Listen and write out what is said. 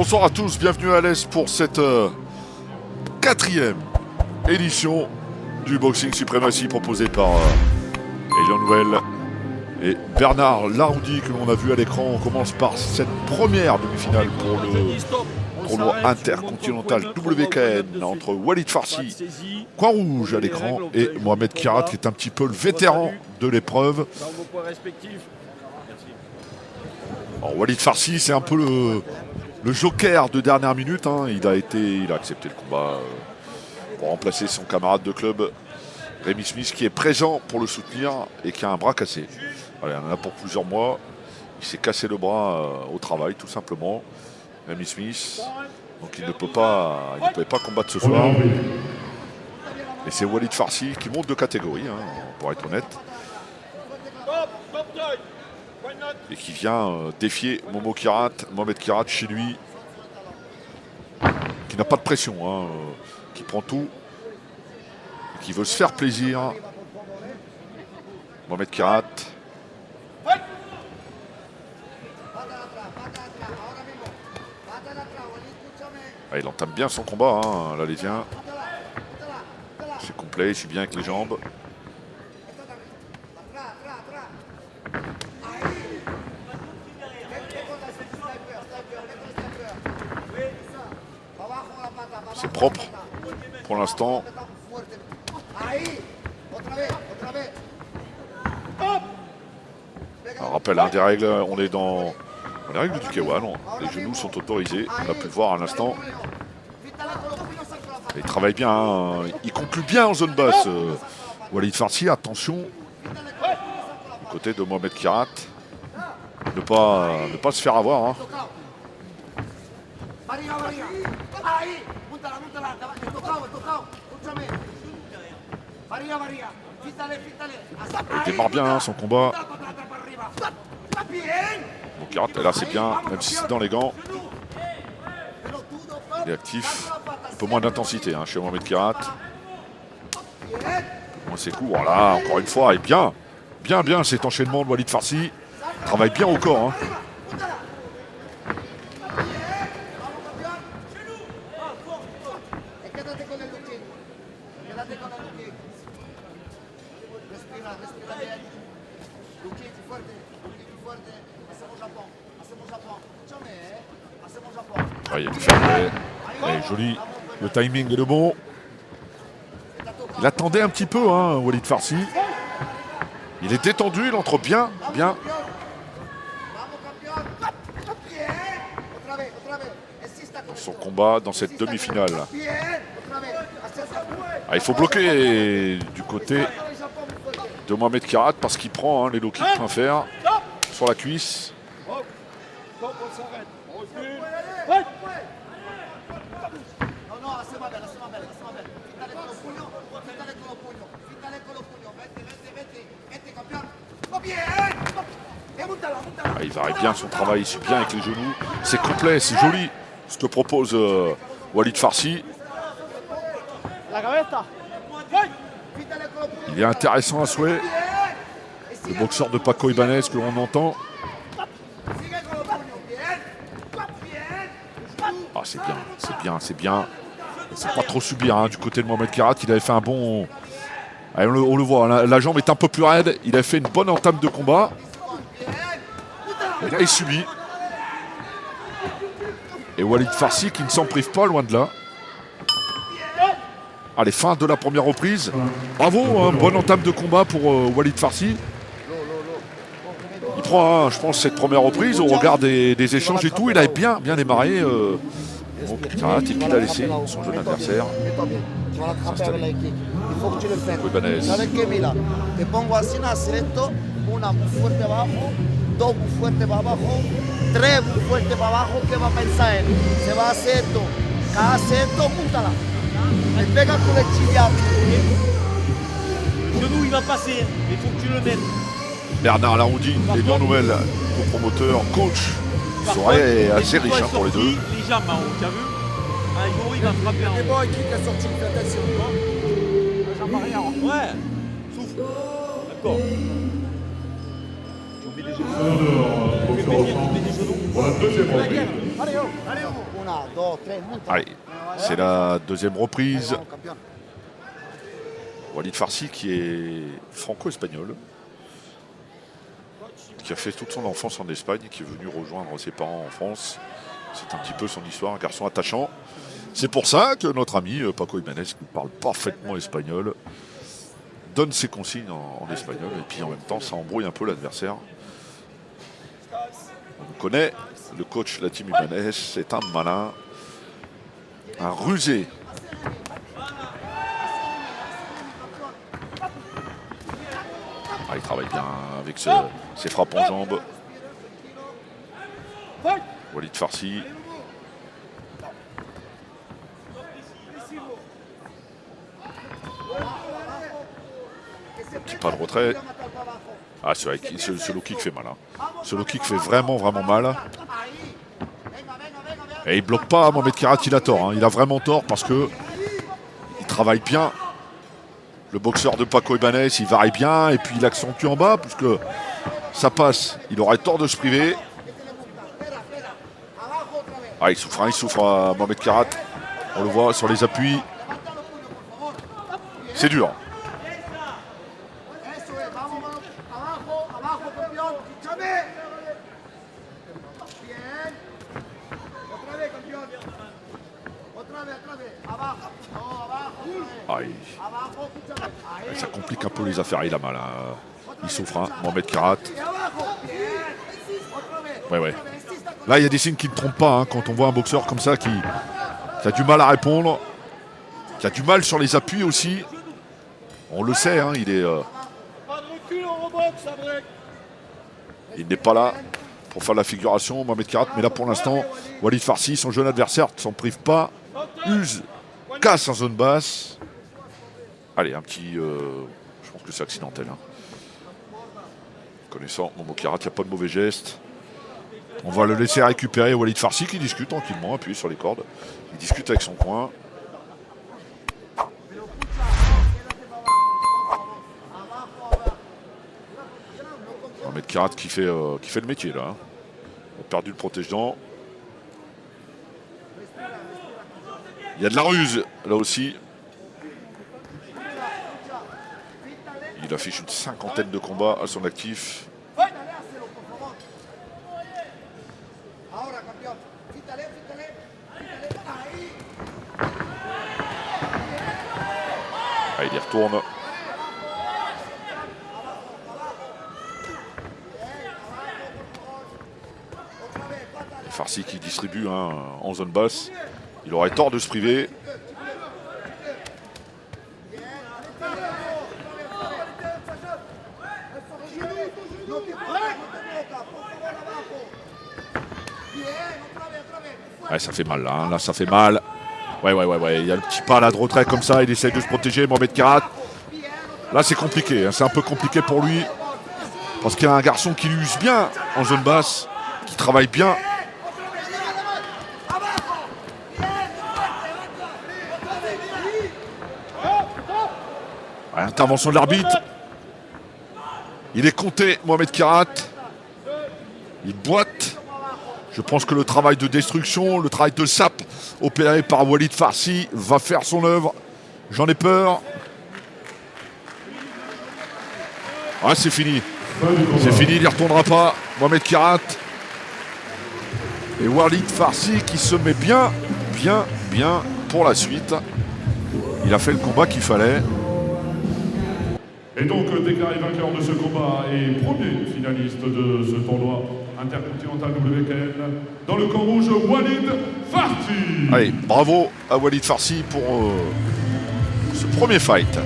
Bonsoir à tous, bienvenue à l'Est pour cette quatrième édition du Boxing Supremacy proposé par Elian Nouvel et Bernard Laroudy que l'on a vu à l'écran. On commence par cette première demi-finale pour le tournoi intercontinental WKN entre Walid Farsi, coin rouge à l'écran, et Mohamed Kirat qui est un petit peu le vétéran de l'épreuve. Alors, Walid Farsi, c'est un peu le joker de dernière minute, hein. Il a accepté le combat pour remplacer son camarade de club Rémi Smith, qui est présent pour le soutenir et qui a un bras cassé. Voilà, il en a pour plusieurs mois. Il s'est cassé le bras au travail, tout simplement. Rémi Smith, donc il ne pouvait pas combattre ce soir. Et c'est Walid Farsi qui monte de catégorie, hein, pour être honnête. Et qui vient défier Mohamed Kirat chez lui, qui n'a pas de pression, hein, qui prend tout, et qui veut se faire plaisir. Mohamed Kirat. Ah, il entame bien son combat, hein, l'Alésien. C'est complet, il suit bien avec les jambes. C'est propre pour l'instant. Un rappel, hein, des règles, on est dans les règles du K1. Les genoux sont autorisés, on a pu le voir à l'instant. Il travaille bien, hein. Il conclut bien en zone basse. Walid Farsi, attention du côté de Mohamed Kirat, ne pas se faire avoir, hein. Il démarre bien, hein, son combat. Bon, Kirat, là c'est bien, même si c'est dans les gants. Il est actif. Un peu moins d'intensité, hein, chez Mohamed Kirat. Moins ses coups. Voilà, encore une fois, et bien cet enchaînement de Walid Farsi. Il travaille bien au corps, hein. Ah, il y a du fair-play. Joli, le timing est le bon. Il attendait un petit peu, hein, Walid Farsi. Il est détendu, il entre bien. Dans son combat, dans cette demi-finale. Ah, il faut bloquer du côté de Mohamed Kirat parce qu'il prend, hein, les low kicks plein fer sur la cuisse. Ah, il varie bien son travail, il suit bien avec les genoux. C'est complet, c'est joli ce que propose Walid Farsi. Il est intéressant à souhait. Le boxeur de Paco Ibanez que l'on entend. Ah, c'est bien. C'est pas trop subir, hein, du côté de Mohamed Kirat. Il avait fait un bon... Allez, on le voit, la jambe est un peu plus raide. Il a fait une bonne entame de combat. Et là, il subit. Et Walid Farsi qui ne s'en prive pas, loin de là. Allez, fin de la première reprise. Bravo, hein, bonne entame de combat pour Walid Farsi. Il prend, hein, je pense, cette première reprise au regard des échanges et tout. Il avait bien démarré. Donc, Kirat, et puis il a laissé son jeune adversaire s'installer. Il faut que tu le fasses. Ibanez. ¿Sabes qué, Mila? Te pongo así en esto, una muy fuerte abajo, dos muy fuerte para abajo, tres muy fuerte para abajo. ¿Qué va a pensar él? Se va a hacer esto. Cada hace esto, púntala. Elle pega con le chillas. Le genou il va passer, mais il faut que tu le mettes. Bernard Laroudy, les deux nouvelles co-promoteurs, coach. Soirée assez riche, hein, pour les deux. Les jambes en haut, tu as vu? Un jour il va frapper en haut. C'est bon, qui a sorti une attention. La jambe arrière. Ouais. Souffle. D'accord. Tu mets des genoux. Pour la deuxième reprise. Allez, oh. Una, dos, tres, multa. Allez, c'est la deuxième reprise. Vamos, campeón. Walid Farsi qui est franco-espagnol, qui a fait toute son enfance en Espagne, qui est venu rejoindre ses parents en France. C'est un petit peu son histoire, un garçon attachant. C'est pour ça que notre ami Paco Ibanez, qui parle parfaitement espagnol, donne ses consignes en espagnol, et puis en même temps ça embrouille un peu l'adversaire. On connaît le coach la team Ibanez, c'est un malin, un rusé. Ah, il travaille bien avec ses frappes en jambes. Walid Farsi. Petit pas de retrait. Ah, c'est vrai que ce low kick fait mal. Hein. Ce low kick fait vraiment mal. Et il bloque pas, Mohamed Kirat, il a tort. Hein. Il a vraiment tort parce que il travaille bien. Le boxeur de Paco Ibanez, il varie bien et puis il accentue en bas puisque ça passe. Il aurait tort de se priver. Ah, il souffre Mohamed Kirat. On le voit sur les appuis. C'est dur. Ah, ça complique un peu les affaires, il a mal. Hein. Il souffre, hein. Mohamed Kirat. Ouais. Là, il y a des signes qui ne trompent pas. Hein, quand on voit un boxeur comme ça qui a du mal à répondre, qui a du mal sur les appuis aussi. On le sait, hein, il n'est pas là pour faire la figuration, Mohamed Kirat. Mais là, pour l'instant, Walid Farsi, son jeune adversaire, ne s'en prive pas. Use, casse en zone basse. Allez, un petit... je pense que c'est accidentel. Hein. Connaissant Momo Kirat, il n'y a pas de mauvais geste. On va le laisser récupérer Walid Farsi qui discute tranquillement, appuyé sur les cordes. Il discute avec son coin. Mohamed Kirat qui fait le métier là. Hein. Il a perdu le protège-dents. Il y a de la ruse là aussi. Il affiche une cinquantaine de combats à son actif. Ah, il y retourne. Farsi qui distribue hein, en zone basse. Il aurait tort de se priver. Ouais, ça fait mal là, hein. Là ça fait mal. Ouais. Il y a un petit pas là de retrait comme ça. Il essaie de se protéger, Mohamed Kirat. Là c'est compliqué, hein. C'est un peu compliqué pour lui. Parce qu'il y a un garçon qui use bien en zone basse, qui travaille bien. Ouais, intervention de l'arbitre. Il est compté, Mohamed Kirat. Il boite. Je pense que le travail de destruction, le travail de sape opéré par Walid Farsi va faire son œuvre. J'en ai peur. Ah, c'est fini. C'est fini, il n'y retournera pas. Mohamed Kirat. Et Walid Farsi qui se met bien pour la suite. Il a fait le combat qu'il fallait. Et donc déclaré vainqueur de ce combat et premier finaliste de ce tournoi intercontinental WKN dans le camp rouge, Walid Farsi. Allez, bravo à Walid Farsi pour ce premier fight.